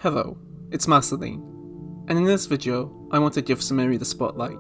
Hello, it's Marceline, and in this video, I want to give Samarie the spotlight.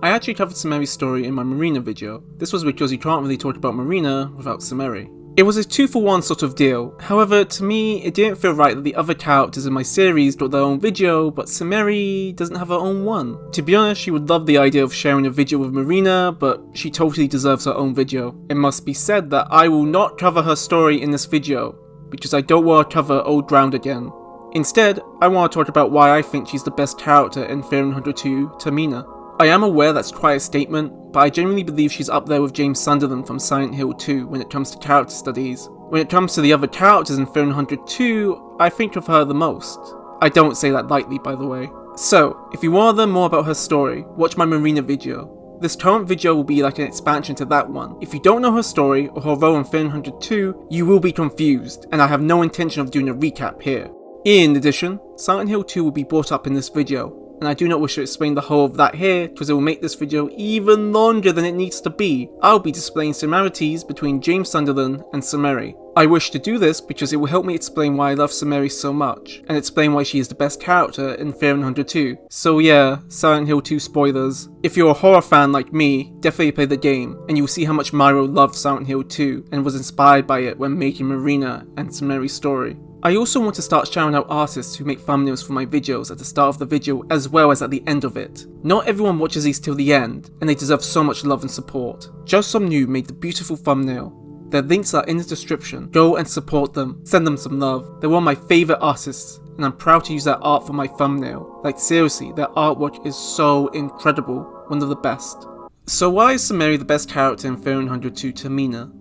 I actually covered Samarie's story in my Marina video. This was because you can't really talk about Marina without Samarie. It was a 2-for-1 sort of deal, however to me it didn't feel right that the other characters in my series got their own video, but Samarie doesn't have her own one. To be honest, she would love the idea of sharing a video with Marina, but she totally deserves her own video. It must be said that I will not cover her story in this video, because I don't want to cover old ground again. Instead, I want to talk about why I think she's the best character in Fear 102, Termina. I am aware that's quite a statement, but I genuinely believe she's up there with James Sunderland from Silent Hill 2 when it comes to character studies. When it comes to the other characters in Fear 102, I think of her the most. I don't say that lightly, by the way. So, if you want to learn more about her story, watch my Marina video. This current video will be like an expansion to that one. If you don't know her story or her role in Fear 102, you will be confused, and I have no intention of doing a recap here. In addition, Silent Hill 2 will be brought up in this video, and I do not wish to explain the whole of that here because it will make this video even longer than it needs to be. I'll be displaying similarities between James Sunderland and Samarie. I wish to do this because it will help me explain why I love Samarie so much, and explain why she is the best character in Fear 102. So yeah, Silent Hill 2 spoilers. If you're a horror fan like me, definitely play the game, and you will see how much Myro loved Silent Hill 2 and was inspired by it when making Marina and Samarie's story. I also want to start shouting out artists who make thumbnails for my videos at the start of the video as well as at the end of it. Not everyone watches these till the end, and they deserve so much love and support. JustSomeNoob made the beautiful thumbnail. Their links are in the description. Go and support them, send them some love. They're one of my favourite artists, and I'm proud to use their art for my thumbnail. Like seriously, their artwork is so incredible, one of the best. So why is Samarie the best character in Fear 102 Termina?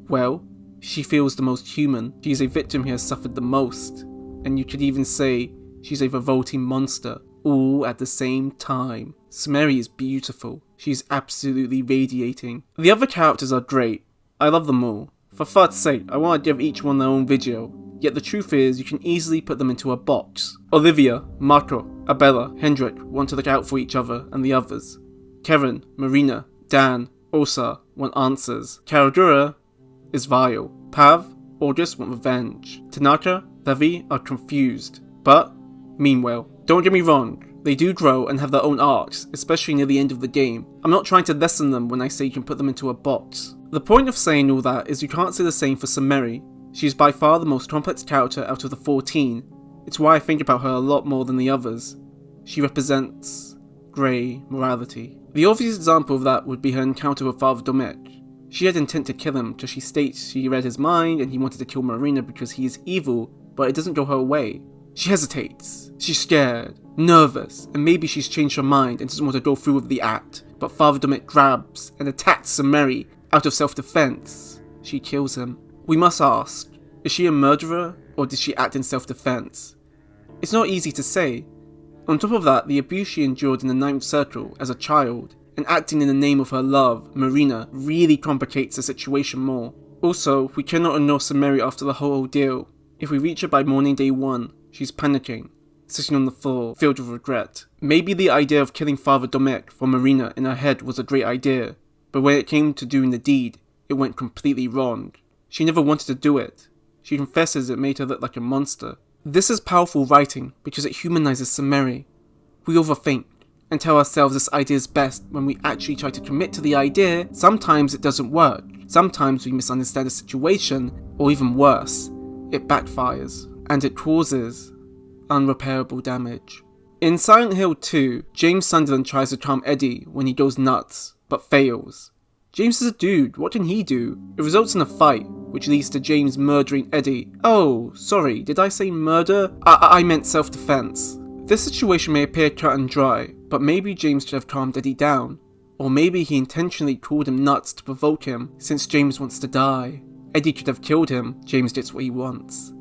Well, she feels the most human. She is a victim who has suffered the most, and you could even say she's a revolting monster, all at the same time. Samarie is beautiful. She's absolutely radiating. The other characters are great. I love them all. For fuck's sake, I want to give each one their own video. Yet the truth is, you can easily put them into a box. Olivia, Marco, Abella, Hendrik want to look out for each other and the others. Karen, Marina, Dan, Osa want answers. Karagura is vile. Pav, August want revenge. Tanaka, Levi are confused. But, meanwhile, don't get me wrong, they do grow and have their own arcs, especially near the end of the game. I'm not trying to lessen them when I say you can put them into a box. The point of saying all that is you can't say the same for Samarie. She is by far the most complex character out of the 14. It's why I think about her a lot more than the others. She represents grey morality. The obvious example of that would be her encounter with Father Domek. She had intent to kill him because she states she read his mind and he wanted to kill Marina because he is evil, but it doesn't go her way. She hesitates, she's scared, nervous, and maybe she's changed her mind and doesn't want to go through with the act, but Father Domek grabs and attacks Samarie out of self-defense. She kills him. We must ask, is she a murderer or did she act in self-defense? It's not easy to say. On top of that, the abuse she endured in the Ninth Circle as a child and acting in the name of her love, Marina, really complicates the situation more. Also, we cannot ignore Samarie after the whole ordeal. If we reach her by morning day 1, she's panicking, sitting on the floor, filled with regret. Maybe the idea of killing Father Domek for Marina in her head was a great idea, but when it came to doing the deed, it went completely wrong. She never wanted to do it. She confesses it made her look like a monster. This is powerful writing because it humanizes Samarie. We overthink and tell ourselves this idea is best when we actually try to commit to the idea. Sometimes it doesn't work. Sometimes we misunderstand the situation, or even worse, it backfires, and it causes unrepairable damage. In Silent Hill 2, James Sunderland tries to calm Eddie when he goes nuts, but fails. James is a dude, what can he do? It results in a fight, which leads to James murdering Eddie. Oh, sorry, did I say murder? I meant self-defense. This situation may appear cut and dry, but maybe James could have calmed Eddie down. Or maybe he intentionally called him nuts to provoke him, since James wants to die. Eddie could have killed him, James gets what he wants.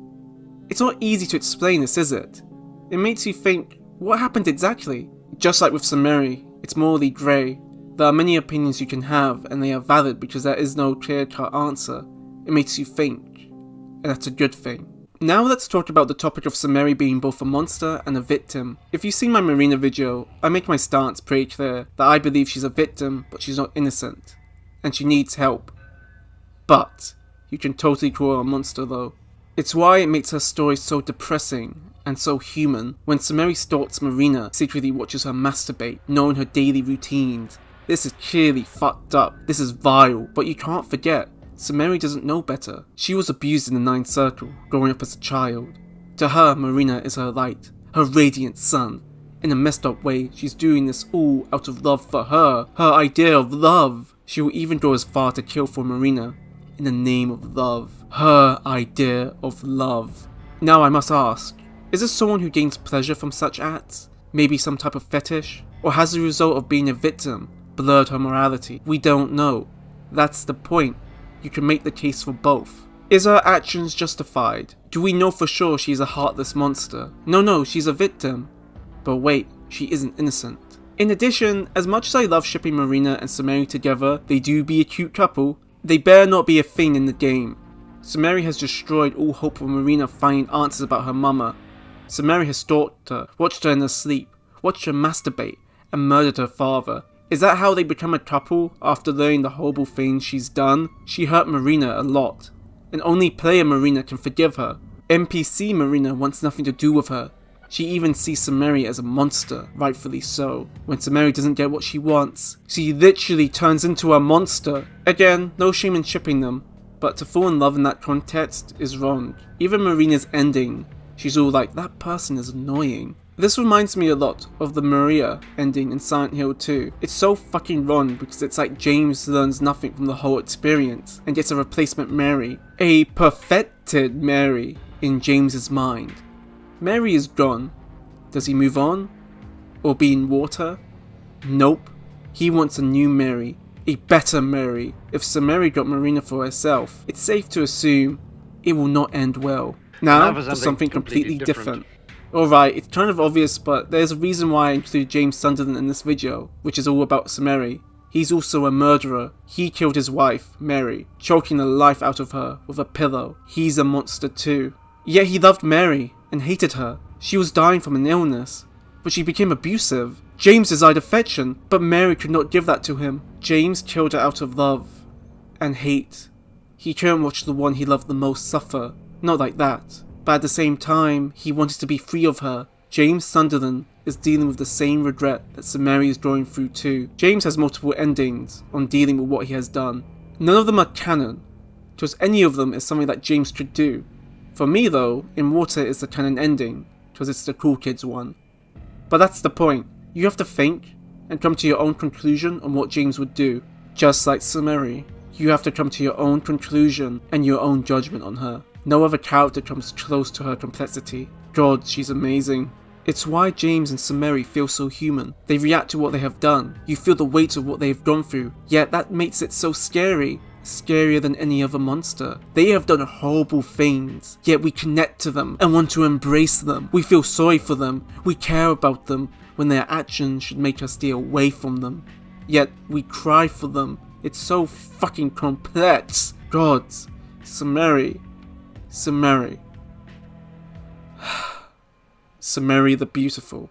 It's not easy to explain this, is it? It makes you think, what happened exactly? Just like with Samarie, it's morally grey. There are many opinions you can have, and they are valid because there is no clear-cut answer. It makes you think, and that's a good thing. Now let's talk about the topic of Samarie being both a monster and a victim. If you've seen my Marina video, I make my stance pretty clear that I believe she's a victim, but she's not innocent, and she needs help. But you can totally call her a monster though. It's why it makes her story so depressing and so human. When Samarie stalks Marina, secretly watches her masturbate, knowing her daily routines. This is clearly fucked up. This is vile, but you can't forget, Samarie doesn't know better. She was abused in the Ninth Circle, growing up as a child. To her, Marina is her light, her radiant sun. In a messed up way, she's doing this all out of love for her idea of love. She will even go as far to kill for Marina, in the name of love. Her idea of love. Now I must ask, is this someone who gains pleasure from such acts? Maybe some type of fetish? Or has the result of being a victim blurred her morality? We don't know. That's the point. You can make the case for both. Is her actions justified? Do we know for sure she's a heartless monster? No, she's a victim. But wait, she isn't innocent. In addition, as much as I love shipping Marina and Samarie together, they do be a cute couple, they better not be a thing in the game. Samarie has destroyed all hope of Marina finding answers about her mama. Samarie has stalked her, watched her in her sleep, watched her masturbate, and murdered her father. Is that how they become a couple after learning the horrible things she's done? She hurt Marina a lot, and only player Marina can forgive her. NPC Marina wants nothing to do with her. She even sees Samarie as a monster, rightfully so. When Samarie doesn't get what she wants, she literally turns into a monster. Again, no shame in shipping them, but to fall in love in that context is wrong. Even Marina's ending, she's all like, that person is annoying. This reminds me a lot of the Maria ending in Silent Hill 2. It's so fucking wrong because it's like James learns nothing from the whole experience and gets a replacement Mary. A perfected Mary in James's mind. Mary is gone. Does he move on? Or be in water? Nope. He wants a new Mary. A better Mary. If Samarie got Marina for herself, it's safe to assume it will not end well. Now, for something completely different. Alright, it's kind of obvious, but there's a reason why I included James Sunderland in this video, which is all about Samarie. He's also a murderer. He killed his wife, Mary, choking the life out of her with a pillow. He's a monster too. Yet he loved Mary and hated her. She was dying from an illness, but she became abusive. James desired affection, but Mary could not give that to him. James killed her out of love and hate. He couldn't watch the one he loved the most suffer. Not like that. But at the same time, he wanted to be free of her. James Sunderland is dealing with the same regret that Samarie is going through too. James has multiple endings on dealing with what he has done. None of them are canon, because any of them is something that James could do. For me though, In Water is the canon ending, because it's the cool kids one. But that's the point. You have to think and come to your own conclusion on what James would do. Just like Samarie, you have to come to your own conclusion and your own judgment on her. No other character comes close to her complexity. God, she's amazing. It's why James and Samarie feel so human. They react to what they have done. You feel the weight of what they have gone through. Yet that makes it so scary. Scarier than any other monster. They have done horrible things, yet we connect to them and want to embrace them. We feel sorry for them. We care about them when their actions should make us stay away from them. Yet we cry for them. It's so fucking complex. God, Samarie. Samarie the beautiful.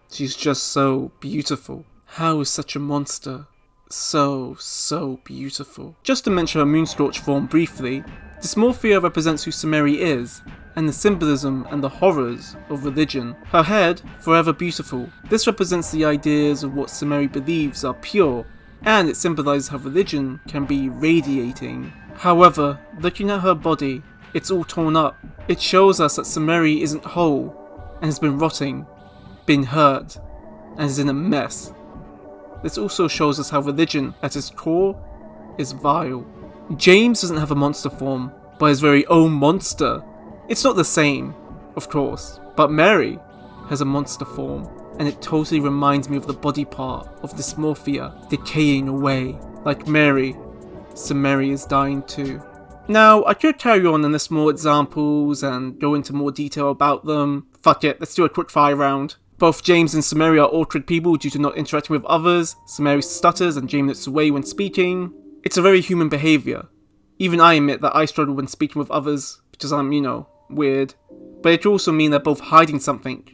She's just so beautiful. How is such a monster so beautiful? Just to mention her Moonscorch form briefly, dysmorphia represents who Samarie is, and the symbolism and the horrors of religion. Her head, forever beautiful. This represents the ideas of what Samarie believes are pure, and it symbolizes how religion can be radiating. However, looking at her body, it's all torn up. It shows us that Samarie isn't whole, and has been rotting, been hurt, and is in a mess. This also shows us how religion, at its core, is vile. James doesn't have a monster form, but his very own monster. It's not the same, of course, but Mary has a monster form, and it totally reminds me of the body part of dysmorphia decaying away. Like Mary, Samarie is dying too. Now, I could carry on and list more examples and go into more detail about them. Fuck it, let's do a quick fire round. Both James and Samarie are awkward people due to not interacting with others. Samarie stutters and James looks away when speaking. It's a very human behaviour. Even I admit that I struggle when speaking with others, because I'm, weird. But it could also mean they're both hiding something,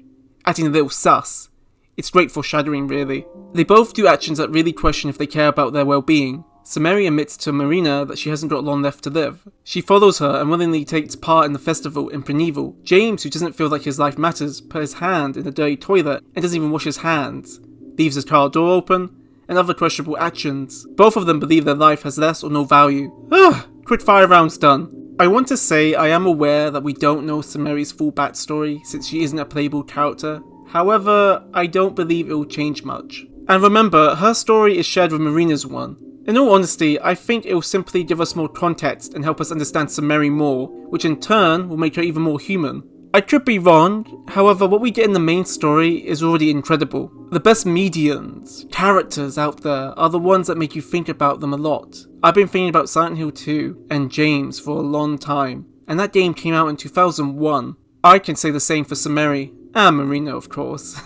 acting a little sus. It's great foreshadowing, really. They both do actions that really question if they care about their well-being. Samarie admits to Marina that she hasn't got long left to live. She follows her and willingly takes part in the festival in Primeval. James, who doesn't feel like his life matters, put his hand in the dirty toilet and doesn't even wash his hands, leaves his car door open, and other questionable actions. Both of them believe their life has less or no value. Ugh, quick fire rounds done. I want to say I am aware that we don't know Samarie's full backstory since she isn't a playable character. However, I don't believe it will change much. And remember, her story is shared with Marina's one. In all honesty, I think it will simply give us more context and help us understand Samarie more, which in turn will make her even more human. I could be wrong, however what we get in the main story is already incredible. The best medians, characters out there, are the ones that make you think about them a lot. I've been thinking about Silent Hill 2 and James for a long time, and that game came out in 2001. I can say the same for Samarie, and Marina of course.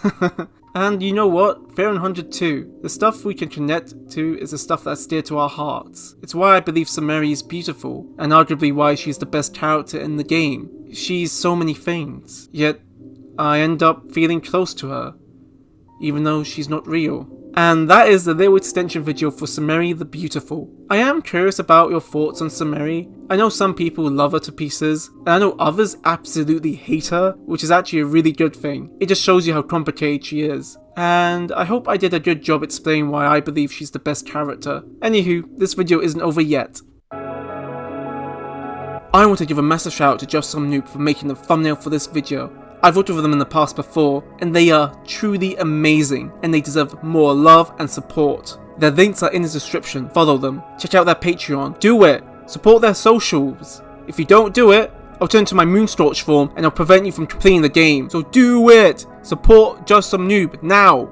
And you know what? Fair and 100 too. The stuff we can connect to is the stuff that's dear to our hearts. It's why I believe Samarie is beautiful, and arguably why she's the best character in the game. She's so many things, yet I end up feeling close to her, even though she's not real. And that is the little extension video for Samarie the Beautiful. I am curious about your thoughts on Samarie. I know some people love her to pieces, and I know others absolutely hate her, which is actually a really good thing. It just shows you how complicated she is. And I hope I did a good job explaining why I believe she's the best character. Anywho, this video isn't over yet. I want to give a massive shout out to JustSomeNoob for making the thumbnail for this video. I've worked with them in the past before, and they are truly amazing, and they deserve more love and support. Their links are in the description, follow them, check out their Patreon, do it, support their socials. If you don't do it, I'll turn to my Moonstorch form and I'll prevent you from completing the game, so do it! Support JustSomeNoob now!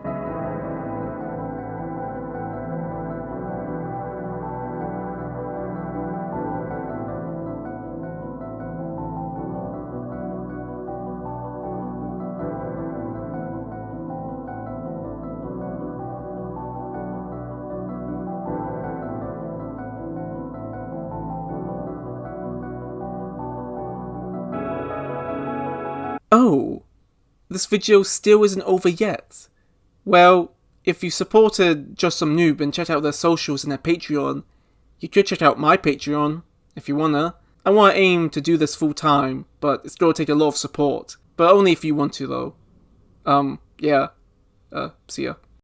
Oh, this video still isn't over yet. Well, if you supported JustSomeNoob and checked out their socials and their Patreon, you could check out my Patreon, if you wanna. I wanna aim to do this full time, but it's gonna take a lot of support. But only if you want to though. Yeah. See ya.